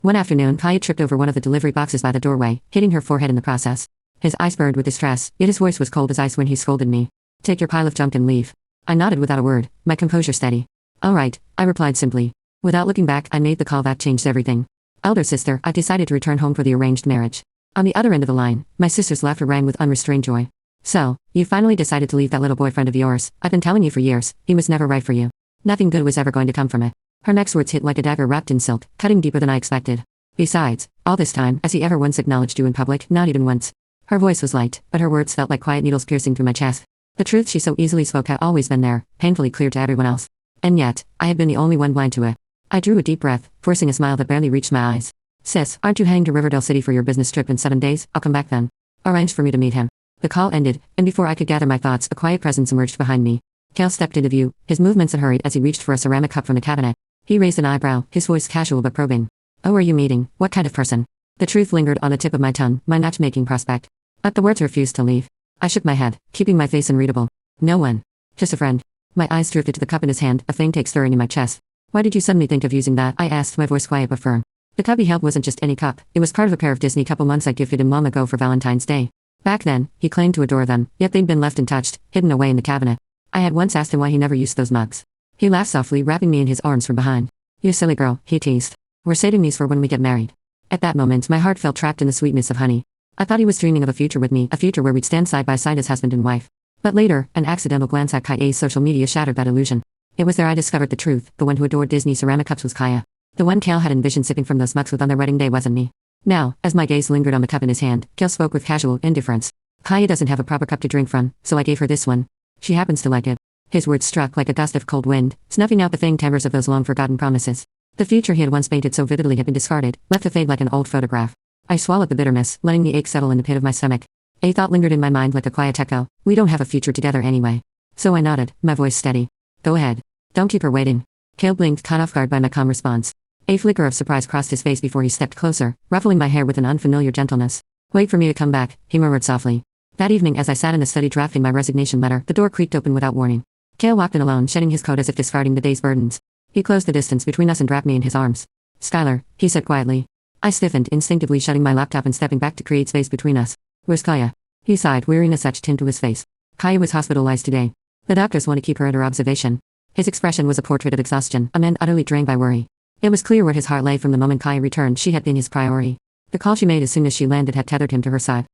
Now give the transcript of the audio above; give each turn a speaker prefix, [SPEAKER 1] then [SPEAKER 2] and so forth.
[SPEAKER 1] One afternoon, Kaya tripped over one of the delivery boxes by the doorway, hitting her forehead in the process. His eyes burned with distress, yet his voice was cold as ice when he scolded me. Take your pile of junk and leave. I nodded without a word, my composure steady. All right, I replied simply. Without looking back, I made the call that changed everything. Elder sister, I decided to return home for the arranged marriage. On the other end of the line, my sister's laughter rang with unrestrained joy. So, you finally decided to leave that little boyfriend of yours. I've been telling you for years, he was never right for you. Nothing good was ever going to come from it. Her next words hit like a dagger wrapped in silk, cutting deeper than I expected. Besides, all this time, has he ever once acknowledged you in public? Not even once. Her voice was light, but her words felt like quiet needles piercing through my chest. The truth she so easily spoke had always been there, painfully clear to everyone else. And yet, I had been the only one blind to it. I drew a deep breath, forcing a smile that barely reached my eyes. Sis, aren't you heading to Riverdale City for your business trip in 7 days? I'll come back then. Arrange for me to meet him. The call ended, and before I could gather my thoughts, a quiet presence emerged behind me. Kale stepped into view, his movements unhurried as he reached for a ceramic cup from the cabinet. He raised an eyebrow, his voice casual but probing. Oh, are you meeting? What kind of person? The truth lingered on the tip of my tongue, my matchmaking prospect. But the words refused to leave. I shook my head, keeping my face unreadable. No one. Just a friend. My eyes drifted to the cup in his hand, a faint ache stirring in my chest. Why did you suddenly think of using that? I asked, my voice quiet but firm. The cup he held wasn't just any cup, it was part of a pair of Disney couple months I gifted him long ago for Valentine's Day. Back then, he claimed to adore them, yet they'd been left untouched, hidden away in the cabinet. I had once asked him why he never used those mugs. He laughed softly, wrapping me in his arms from behind. You silly girl, he teased. We're saving these for when we get married. At that moment, my heart felt trapped in the sweetness of honey. I thought he was dreaming of a future with me, a future where we'd stand side by side as husband and wife. But later, an accidental glance at Kaya's social media shattered that illusion. It was there I discovered the truth, the one who adored Disney ceramic cups was Kaya. The one Kale had envisioned sipping from those mugs with on their wedding day wasn't me. Now, as my gaze lingered on the cup in his hand, Kale spoke with casual indifference. Kaya doesn't have a proper cup to drink from, so I gave her this one. She happens to like it. His words struck like a gust of cold wind, snuffing out the faint timbers of those long-forgotten promises. The future he had once painted so vividly had been discarded, left to fade like an old photograph. I swallowed the bitterness, letting the ache settle in the pit of my stomach. A thought lingered in my mind like a quiet echo. We don't have a future together anyway. So I nodded, my voice steady. Go ahead. Don't keep her waiting. Kale blinked, caught off guard by my calm response. A flicker of surprise crossed his face before he stepped closer, ruffling my hair with an unfamiliar gentleness. Wait for me to come back, he murmured softly. That evening as I sat in the study drafting my resignation letter, the door creaked open without warning. Kale walked in alone, shedding his coat as if discarding the day's burdens. He closed the distance between us and wrapped me in his arms. Skylar, he said quietly. I stiffened, instinctively shutting my laptop and stepping back to create space between us. Where's Kaya? He sighed, weariness etched into his face. Kaya was hospitalized today. The doctors want to keep her under observation. His expression was a portrait of exhaustion, a man utterly drained by worry. It was clear where his heart lay from the moment Kaya returned. She had been his priority. The call she made as soon as she landed had tethered him to her side.